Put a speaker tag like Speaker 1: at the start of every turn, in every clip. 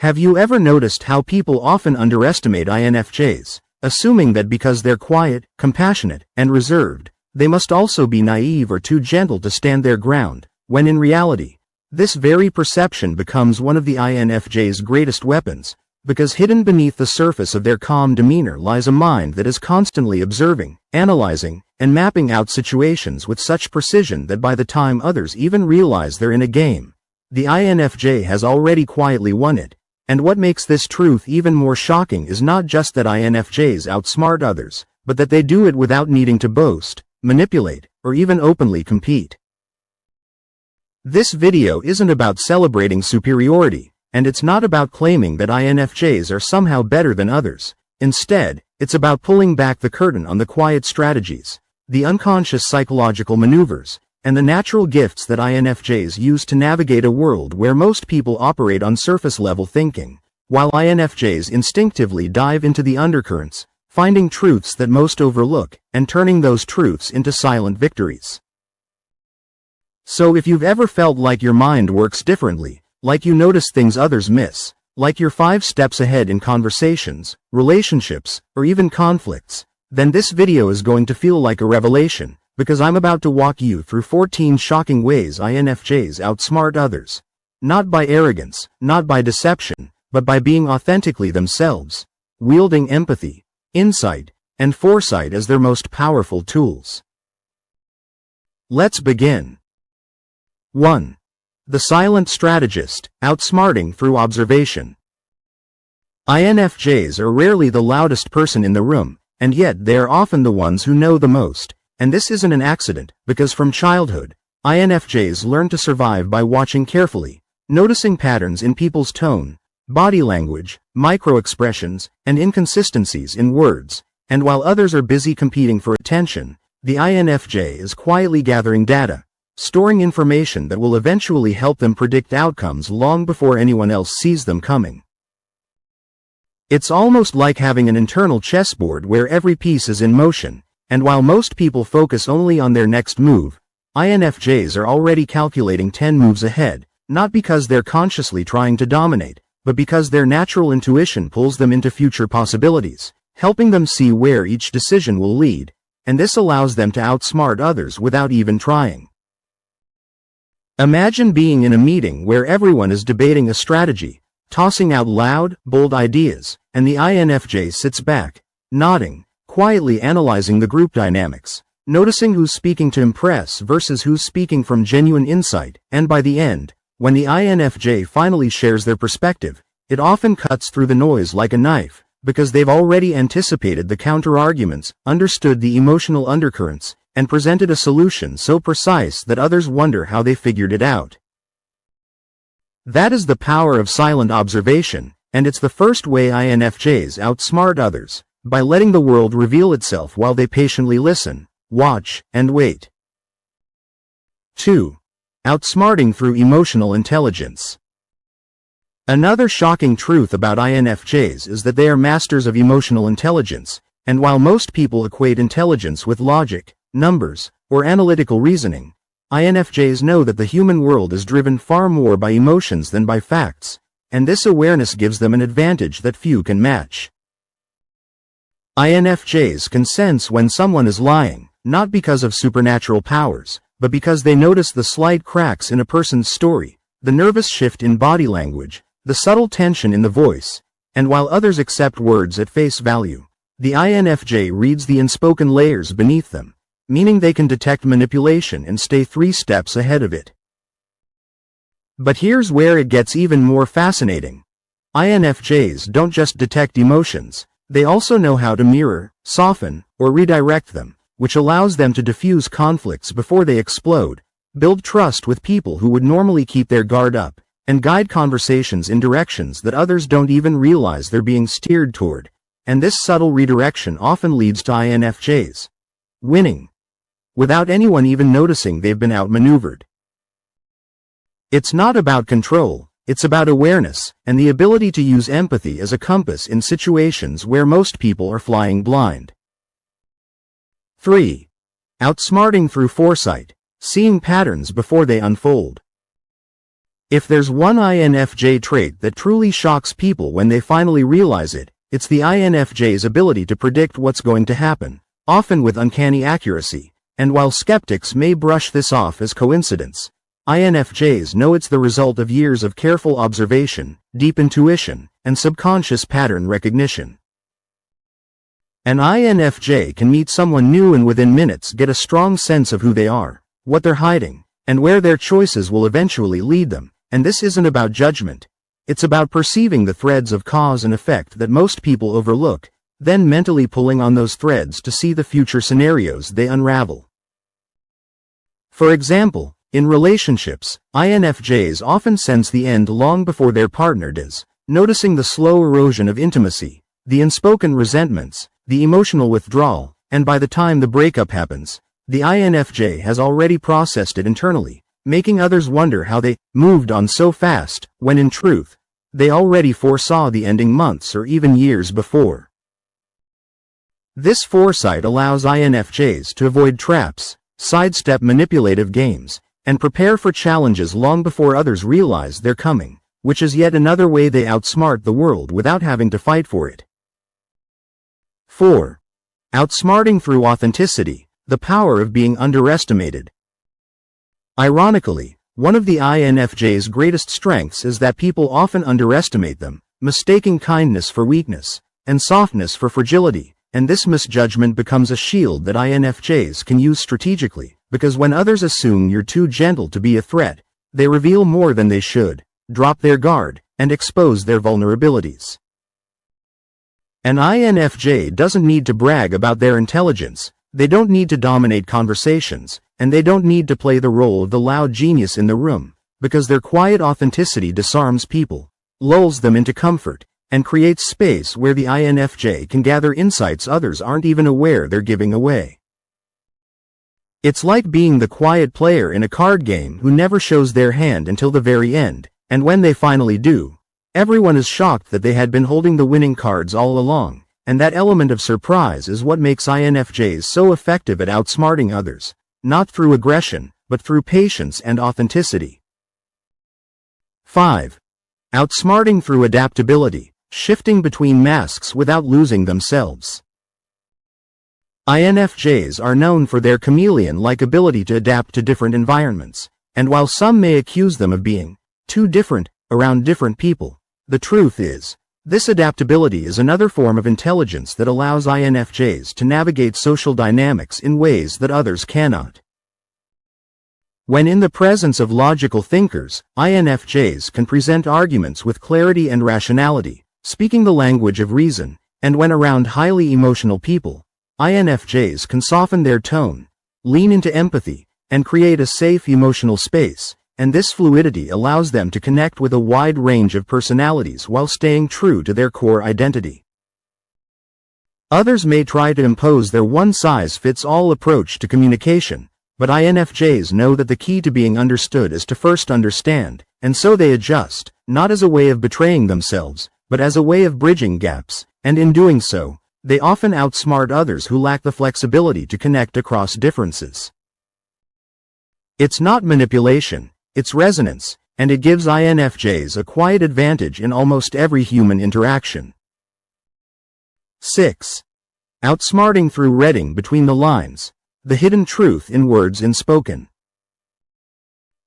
Speaker 1: Have you ever noticed how people often underestimate INFJs, assuming that because they're quiet, compassionate, and reserved, they must also be naive or too gentle to stand their ground, when in reality, this very perception becomes one of the INFJ's greatest weapons, because hidden beneath the surface of their calm demeanor lies a mind that is constantly observing, analyzing, and mapping out situations with such precision that by the time others even realize they're in a game, the INFJ has already quietly won it. And what makes this truth even more shocking is not just that INFJs outsmart others, but that they do it without needing to boast, manipulate, or even openly compete. This video isn't about celebrating superiority, and it's not about claiming that INFJs are somehow better than others. Instead, it's about pulling back the curtain on the quiet strategies, the unconscious psychological maneuvers, and the natural gifts that INFJs use to navigate a world where most people operate on surface-level thinking, while INFJs instinctively dive into the undercurrents, finding truths that most overlook, and turning those truths into silent victories. So if you've ever felt like your mind works differently, like you notice things others miss, like you're 5 steps ahead in conversations, relationships, or even conflicts, then this video is going to feel like a revelation, because I'm about to walk you through 14 shocking ways INFJs outsmart others. Not by arrogance, not by deception, but by being authentically themselves, wielding empathy, insight, and foresight as their most powerful tools. Let's begin. 1. The silent strategist, outsmarting through observation. INFJs are rarely the loudest person in the room, and yet they are often the ones who know the most. And this isn't an accident, because from childhood, INFJs learn to survive by watching carefully, noticing patterns in people's tone, body language, micro-expressions, and inconsistencies in words, and while others are busy competing for attention, the INFJ is quietly gathering data, storing information that will eventually help them predict outcomes long before anyone else sees them coming. It's almost like having an internal chessboard where every piece is in motion, and while most people focus only on their next move, INFJs are already calculating 10 moves ahead, not because they're consciously trying to dominate, but because their natural intuition pulls them into future possibilities, helping them see where each decision will lead, and this allows them to outsmart others without even trying. Imagine being in a meeting where everyone is debating a strategy, tossing out loud, bold ideas, and the INFJ sits back, nodding, quietly analyzing the group dynamics, noticing who's speaking to impress versus who's speaking from genuine insight, and by the end, when the INFJ finally shares their perspective, it often cuts through the noise like a knife, because they've already anticipated the counter-arguments, understood the emotional undercurrents, and presented a solution so precise that others wonder how they figured it out. That is the power of silent observation, and it's the first way INFJs outsmart others, by letting the world reveal itself while they patiently listen, watch, and wait. 2. Outsmarting through emotional intelligence. Another shocking truth about INFJs is that they are masters of emotional intelligence, and while most people equate intelligence with logic, numbers, or analytical reasoning, INFJs know that the human world is driven far more by emotions than by facts, and this awareness gives them an advantage that few can match. INFJs can sense when someone is lying, not because of supernatural powers, but because they notice the slight cracks in a person's story, the nervous shift in body language, the subtle tension in the voice, and while others accept words at face value, the INFJ reads the unspoken layers beneath them, meaning they can detect manipulation and stay 3 steps ahead of it. But here's where it gets even more fascinating. INFJs don't just detect emotions, they also know how to mirror, soften, or redirect them, which allows them to diffuse conflicts before they explode, build trust with people who would normally keep their guard up, and guide conversations in directions that others don't even realize they're being steered toward, and this subtle redirection often leads to INFJs winning, without anyone even noticing they've been outmaneuvered. It's not about control, it's about awareness, and the ability to use empathy as a compass in situations where most people are flying blind. 3. Outsmarting through foresight, seeing patterns before they unfold. If there's one INFJ trait that truly shocks people when they finally realize it, it's the INFJ's ability to predict what's going to happen, often with uncanny accuracy. And while skeptics may brush this off as coincidence, INFJs know it's the result of years of careful observation, deep intuition, and subconscious pattern recognition. An INFJ can meet someone new and within minutes get a strong sense of who they are, what they're hiding, and where their choices will eventually lead them. And this isn't about judgment. It's about perceiving the threads of cause and effect that most people overlook, then mentally pulling on those threads to see the future scenarios they unravel. For example, in relationships, INFJs often sense the end long before their partner does, noticing the slow erosion of intimacy, the unspoken resentments, the emotional withdrawal, and by the time the breakup happens, the INFJ has already processed it internally, making others wonder how they moved on so fast, when in truth, they already foresaw the ending months or even years before. This foresight allows INFJs to avoid traps, sidestep manipulative games, and prepare for challenges long before others realize they're coming, which is yet another way they outsmart the world without having to fight for it. 4. Outsmarting through authenticity, the power of being underestimated. Ironically, one of the INFJ's greatest strengths is that people often underestimate them, mistaking kindness for weakness, and softness for fragility, and this misjudgment becomes a shield that INFJs can use strategically, because when others assume you're too gentle to be a threat, they reveal more than they should, drop their guard, and expose their vulnerabilities. An INFJ doesn't need to brag about their intelligence, they don't need to dominate conversations, and they don't need to play the role of the loud genius in the room, because their quiet authenticity disarms people, lulls them into comfort, and creates space where the INFJ can gather insights others aren't even aware they're giving away. It's like being the quiet player in a card game who never shows their hand until the very end, and when they finally do, everyone is shocked that they had been holding the winning cards all along, and that element of surprise is what makes INFJs so effective at outsmarting others, not through aggression, but through patience and authenticity. 5. Outsmarting through adaptability, shifting between masks without losing themselves. INFJs are known for their chameleon-like ability to adapt to different environments, and while some may accuse them of being too different around different people, the truth is, this adaptability is another form of intelligence that allows INFJs to navigate social dynamics in ways that others cannot. When in the presence of logical thinkers, INFJs can present arguments with clarity and rationality, speaking the language of reason, and when around highly emotional people, INFJs can soften their tone, lean into empathy, and create a safe emotional space, and this fluidity allows them to connect with a wide range of personalities while staying true to their core identity. Others may try to impose their one-size-fits-all approach to communication, but INFJs know that the key to being understood is to first understand, and so they adjust, not as a way of betraying themselves, but as a way of bridging gaps, and in doing so, they often outsmart others who lack the flexibility to connect across differences. It's not manipulation, it's resonance, and it gives INFJs a quiet advantage in almost every human interaction. 6. Outsmarting through reading between the lines, the hidden truth in words unspoken.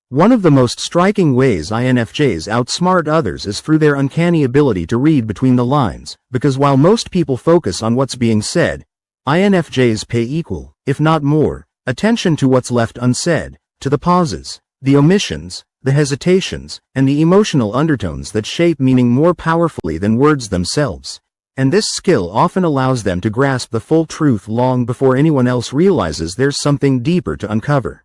Speaker 1: One of the most striking ways INFJs outsmart others is through their uncanny ability to read between the lines, because while most people focus on what's being said, INFJs pay equal, if not more, attention to what's left unsaid, to the pauses, the omissions, the hesitations, and the emotional undertones that shape meaning more powerfully than words themselves. And this skill often allows them to grasp the full truth long before anyone else realizes there's something deeper to uncover.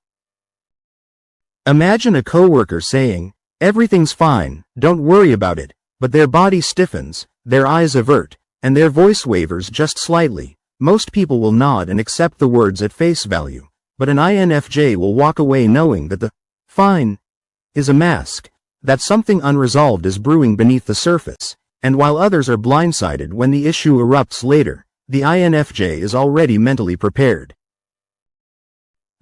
Speaker 1: Imagine a coworker saying, "Everything's fine, don't worry about it," but their body stiffens, their eyes avert, and their voice wavers just slightly. Most people will nod and accept the words at face value, but an INFJ will walk away knowing that the fine is a mask, that something unresolved is brewing beneath the surface, and while others are blindsided when the issue erupts later, the INFJ is already mentally prepared.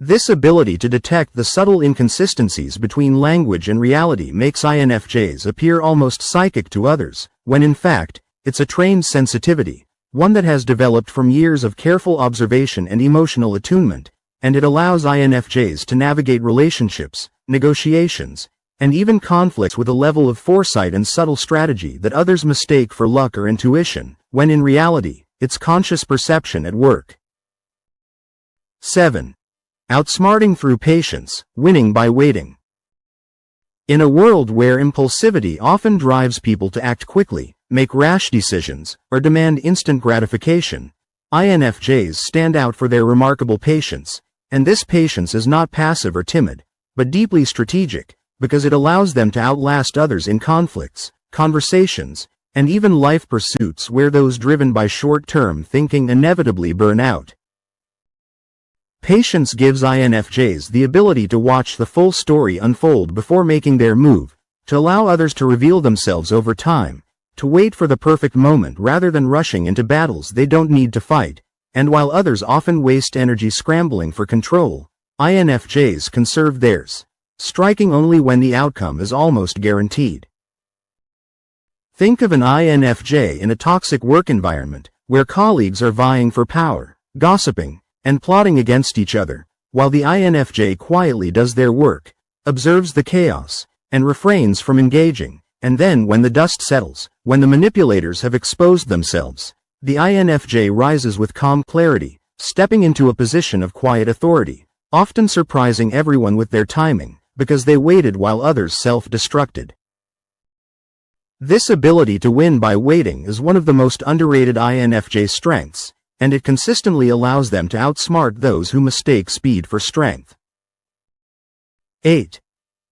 Speaker 1: This ability to detect the subtle inconsistencies between language and reality makes INFJs appear almost psychic to others, when in fact, it's a trained sensitivity, one that has developed from years of careful observation and emotional attunement, and it allows INFJs to navigate relationships, negotiations, and even conflicts with a level of foresight and subtle strategy that others mistake for luck or intuition, when in reality, it's conscious perception at work. 7. Outsmarting through patience, winning by waiting. In a world where impulsivity often drives people to act quickly, make rash decisions, or demand instant gratification, INFJs stand out for their remarkable patience, and this patience is not passive or timid, but deeply strategic, because it allows them to outlast others in conflicts, conversations, and even life pursuits where those driven by short-term thinking inevitably burn out. Patience gives INFJs the ability to watch the full story unfold before making their move, to allow others to reveal themselves over time, to wait for the perfect moment rather than rushing into battles they don't need to fight, and while others often waste energy scrambling for control, INFJs conserve theirs, striking only when the outcome is almost guaranteed. Think of an INFJ in a toxic work environment, where colleagues are vying for power, gossiping, and plotting against each other, while the INFJ quietly does their work, observes the chaos, and refrains from engaging, and then when the dust settles, when the manipulators have exposed themselves, the INFJ rises with calm clarity, stepping into a position of quiet authority, often surprising everyone with their timing, because they waited while others self-destructed. This ability to win by waiting is one of the most underrated INFJ strengths, and it consistently allows them to outsmart those who mistake speed for strength. 8.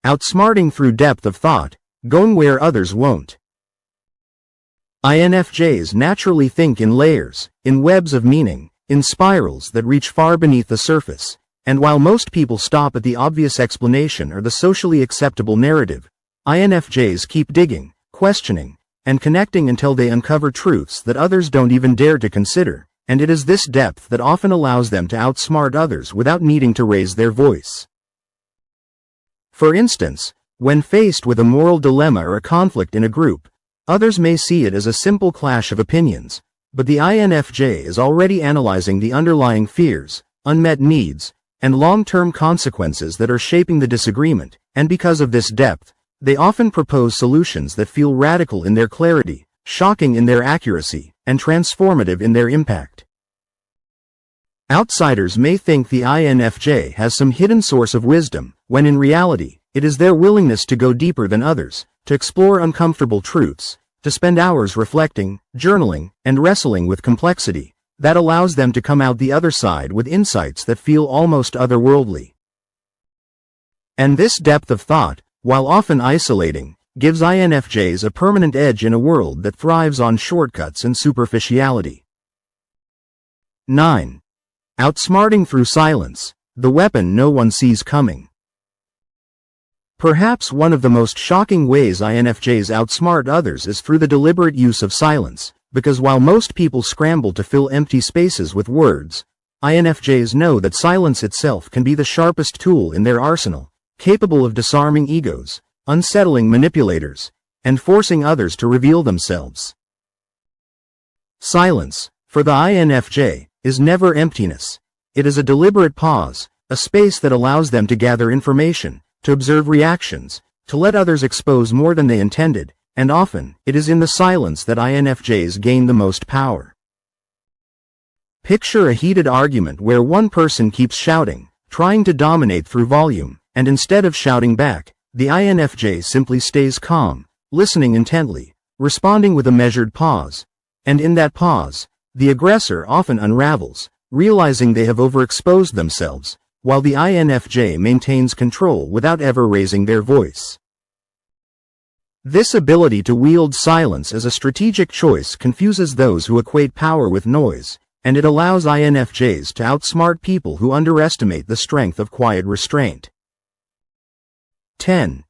Speaker 1: Outsmarting through depth of thought, going where others won't. INFJs naturally think in layers, in webs of meaning, in spirals that reach far beneath the surface, and while most people stop at the obvious explanation or the socially acceptable narrative, INFJs keep digging, questioning, and connecting until they uncover truths that others don't even dare to consider, and it is this depth that often allows them to outsmart others without needing to raise their voice. For instance, when faced with a moral dilemma or a conflict in a group, others may see it as a simple clash of opinions, but the INFJ is already analyzing the underlying fears, unmet needs, and long-term consequences that are shaping the disagreement, and because of this depth, they often propose solutions that feel radical in their clarity, shocking in their accuracy, and transformative in their impact. Outsiders may think the INFJ has some hidden source of wisdom, when in reality, it is their willingness to go deeper than others, to explore uncomfortable truths, to spend hours reflecting, journaling, and wrestling with complexity, that allows them to come out the other side with insights that feel almost otherworldly. And this depth of thought, while often isolating, gives INFJs a permanent edge in a world that thrives on shortcuts and superficiality. 9. Outsmarting through silence, the weapon no one sees coming. Perhaps one of the most shocking ways INFJs outsmart others is through the deliberate use of silence, because while most people scramble to fill empty spaces with words, INFJs know that silence itself can be the sharpest tool in their arsenal, capable of disarming egos, unsettling manipulators, and forcing others to reveal themselves. Silence, for the INFJ, is never emptiness. It is a deliberate pause, a space that allows them to gather information, to observe reactions, to let others expose more than they intended, and often, it is in the silence that INFJs gain the most power. Picture a heated argument where one person keeps shouting, trying to dominate through volume, and instead of shouting back, the INFJ simply stays calm, listening intently, responding with a measured pause, and in that pause, the aggressor often unravels, realizing they have overexposed themselves, while the INFJ maintains control without ever raising their voice. This ability to wield silence as a strategic choice confuses those who equate power with noise, and it allows INFJs to outsmart people who underestimate the strength of quiet restraint. 10.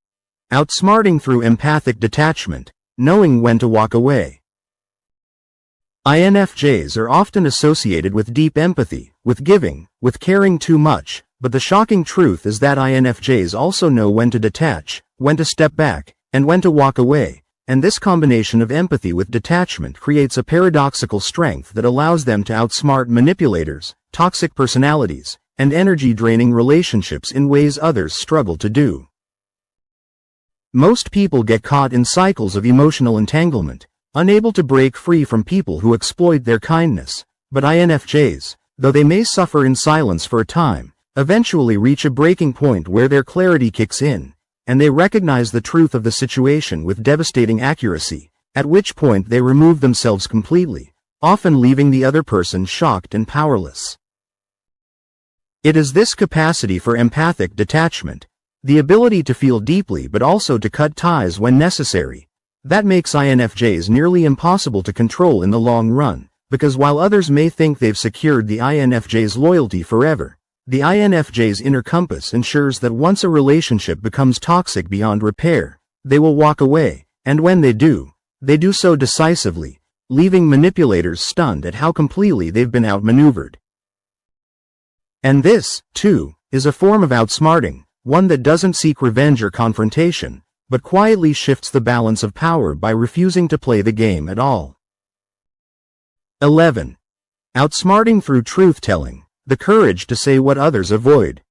Speaker 1: Outsmarting through empathic detachment, knowing when to walk away. INFJs are often associated with deep empathy, with giving, with caring too much, But the shocking truth is that INFJs also know when to detach, when to step back, and when to walk away, and this combination of empathy with detachment creates a paradoxical strength that allows them to outsmart manipulators, toxic personalities, and energy-draining relationships in ways others struggle to do. Most people get caught in cycles of emotional entanglement, unable to break free from people who exploit their kindness, but INFJs, though they may suffer in silence for a time, eventually reach a breaking point where their clarity kicks in, and they recognize the truth of the situation with devastating accuracy, at which point they remove themselves completely, often leaving the other person shocked and powerless. It is this capacity for empathic detachment, the ability to feel deeply but also to cut ties when necessary, that makes INFJs nearly impossible to control in the long run, because while others may think they've secured the INFJ's loyalty forever, the INFJ's inner compass ensures that once a relationship becomes toxic beyond repair, they will walk away, and when they do so decisively, leaving manipulators stunned at how completely they've been outmaneuvered. And this, too, is a form of outsmarting, one that doesn't seek revenge or confrontation, but quietly shifts the balance of power by refusing to play the game at all. 11. Outsmarting through truth-telling. The courage to say what others avoid.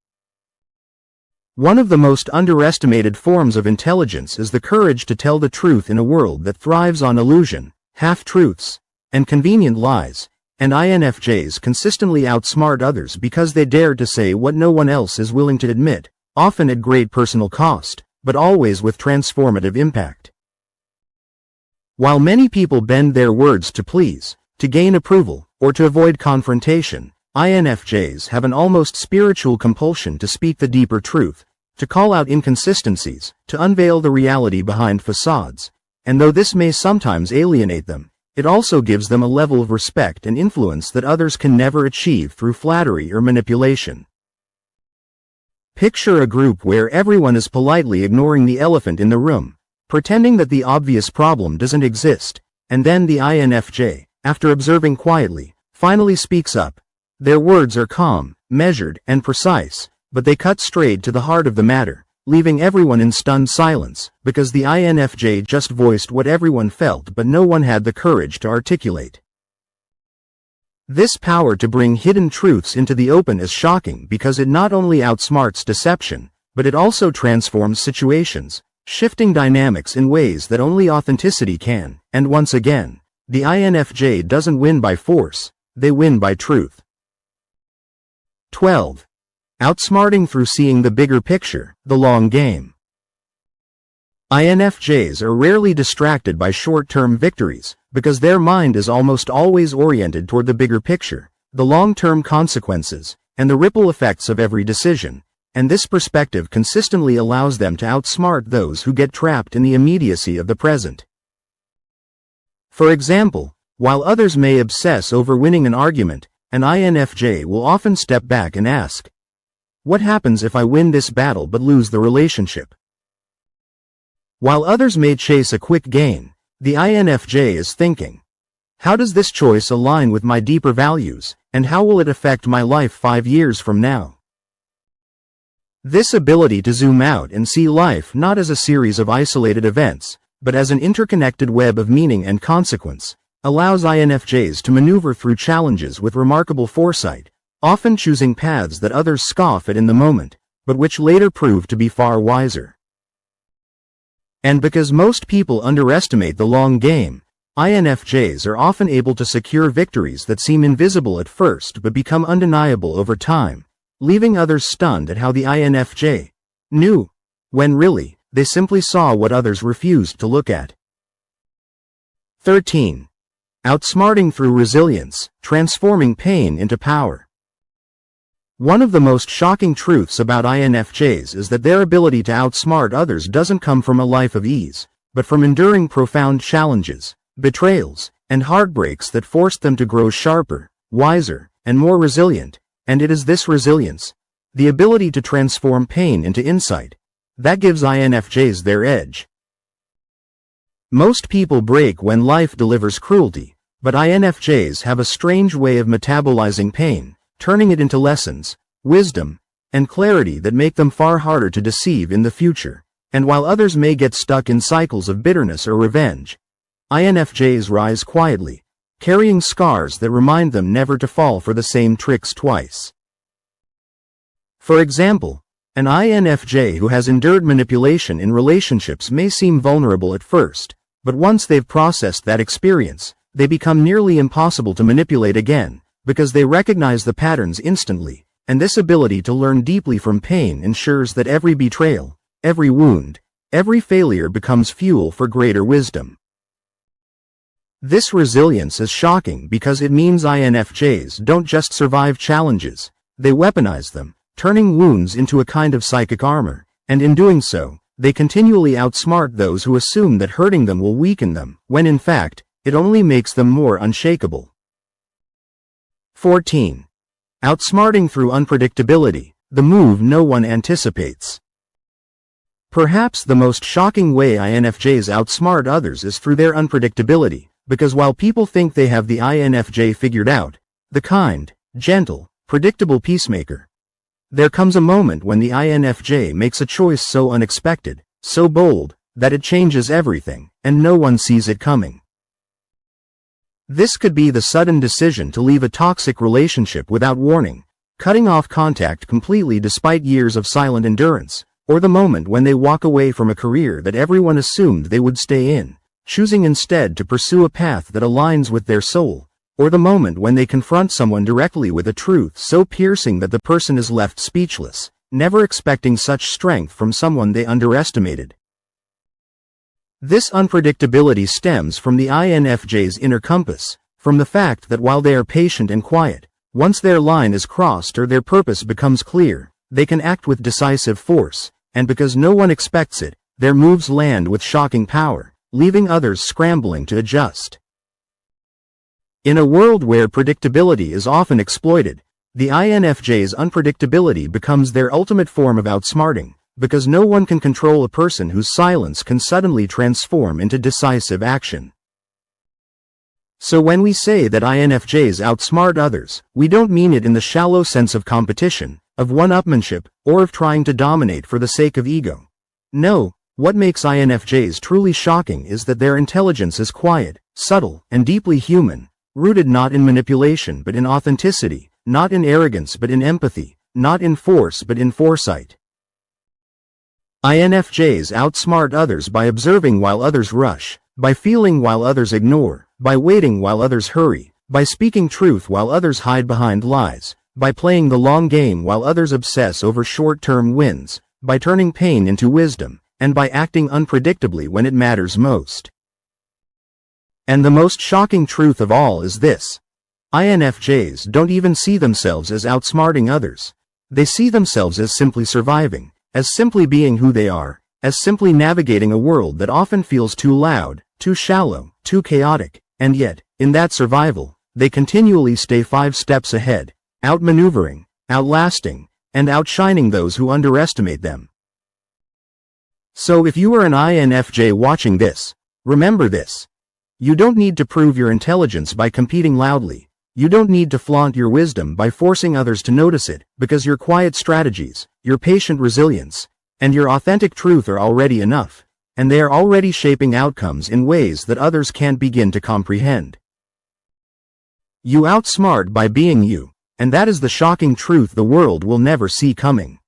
Speaker 1: One of the most underestimated forms of intelligence is the courage to tell the truth in a world that thrives on illusion, half-truths, and convenient lies, and INFJs consistently outsmart others because they dare to say what no one else is willing to admit, often at great personal cost, but always with transformative impact. While many people bend their words to please, to gain approval, or to avoid confrontation, INFJs have an almost spiritual compulsion to speak the deeper truth, to call out inconsistencies, to unveil the reality behind facades, and though this may sometimes alienate them, it also gives them a level of respect and influence that others can never achieve through flattery or manipulation. Picture a group where everyone is politely ignoring the elephant in the room, pretending that the obvious problem doesn't exist, and then the INFJ, after observing quietly, finally speaks up. Their words are calm, measured, and precise, but they cut straight to the heart of the matter, leaving everyone in stunned silence, because the INFJ just voiced what everyone felt but no one had the courage to articulate. This power to bring hidden truths into the open is shocking because it not only outsmarts deception, but it also transforms situations, shifting dynamics in ways that only authenticity can, and once again, the INFJ doesn't win by force, they win by truth. 12. Outsmarting through seeing the bigger picture, the long game. INFJs are rarely distracted by short-term victories, because their mind is almost always oriented toward the bigger picture, the long-term consequences, and the ripple effects of every decision, and this perspective consistently allows them to outsmart those who get trapped in the immediacy of the present. For example, while others may obsess over winning an argument, an INFJ will often step back and ask, what happens if I win this battle but lose the relationship? While others may chase a quick gain, the INFJ is thinking, how does this choice align with my deeper values, and how will it affect my life 5 years from now? This ability to zoom out and see life not as a series of isolated events, but as an interconnected web of meaning and consequence, allows INFJs to maneuver through challenges with remarkable foresight, often choosing paths that others scoff at in the moment, but which later prove to be far wiser. And because most people underestimate the long game, INFJs are often able to secure victories that seem invisible at first but become undeniable over time, leaving others stunned at how the INFJ knew, when really, they simply saw what others refused to look at. 13. Outsmarting through resilience, transforming pain into power. One of the most shocking truths about INFJs is that their ability to outsmart others doesn't come from a life of ease, but from enduring profound challenges, betrayals, and heartbreaks that forced them to grow sharper, wiser, and more resilient, and it is this resilience, the ability to transform pain into insight, that gives INFJs their edge. Most people break when life delivers cruelty, but INFJs have a strange way of metabolizing pain, turning it into lessons, wisdom, and clarity that make them far harder to deceive in the future. And while others may get stuck in cycles of bitterness or revenge, INFJs rise quietly, carrying scars that remind them never to fall for the same tricks twice. For example, an INFJ who has endured manipulation in relationships may seem vulnerable at first, but once they've processed that experience, they become nearly impossible to manipulate again, because they recognize the patterns instantly, and this ability to learn deeply from pain ensures that every betrayal, every wound, every failure becomes fuel for greater wisdom. This resilience is shocking because it means INFJs don't just survive challenges, they weaponize them, turning wounds into a kind of psychic armor, and in doing so, they continually outsmart those who assume that hurting them will weaken them, when in fact, it only makes them more unshakable. 14. Outsmarting through unpredictability, the move no one anticipates. Perhaps the most shocking way INFJs outsmart others is through their unpredictability, because while people think they have the INFJ figured out, the kind, gentle, predictable peacemaker, there comes a moment when the INFJ makes a choice so unexpected, so bold, that it changes everything, and no one sees it coming. This could be the sudden decision to leave a toxic relationship without warning, cutting off contact completely despite years of silent endurance, or the moment when they walk away from a career that everyone assumed they would stay in, choosing instead to pursue a path that aligns with their soul, or the moment when they confront someone directly with a truth so piercing that the person is left speechless, never expecting such strength from someone they underestimated. This unpredictability stems from the INFJ's inner compass, from the fact that while they are patient and quiet, once their line is crossed or their purpose becomes clear, they can act with decisive force, and because no one expects it, their moves land with shocking power, leaving others scrambling to adjust. In a world where predictability is often exploited, the INFJ's unpredictability becomes their ultimate form of outsmarting, because no one can control a person whose silence can suddenly transform into decisive action. So when we say that INFJs outsmart others, we don't mean it in the shallow sense of competition, of one-upmanship, or of trying to dominate for the sake of ego. No, what makes INFJs truly shocking is that their intelligence is quiet, subtle, and deeply human, rooted not in manipulation but in authenticity, not in arrogance but in empathy, not in force but in foresight. INFJs outsmart others by observing while others rush, by feeling while others ignore, by waiting while others hurry, by speaking truth while others hide behind lies, by playing the long game while others obsess over short-term wins, by turning pain into wisdom, and by acting unpredictably when it matters most. And the most shocking truth of all is this: INFJs don't even see themselves as outsmarting others. They see themselves as simply surviving, as simply being who they are, as simply navigating a world that often feels too loud, too shallow, too chaotic, and yet, in that survival, they continually stay 5 steps ahead, outmaneuvering, outlasting, and outshining those who underestimate them. So if you are an INFJ watching this, remember this. You don't need to prove your intelligence by competing loudly. You don't need to flaunt your wisdom by forcing others to notice it, because your quiet strategies, your patient resilience, and your authentic truth are already enough, and they are already shaping outcomes in ways that others can't begin to comprehend. You outsmart by being you, and that is the shocking truth the world will never see coming.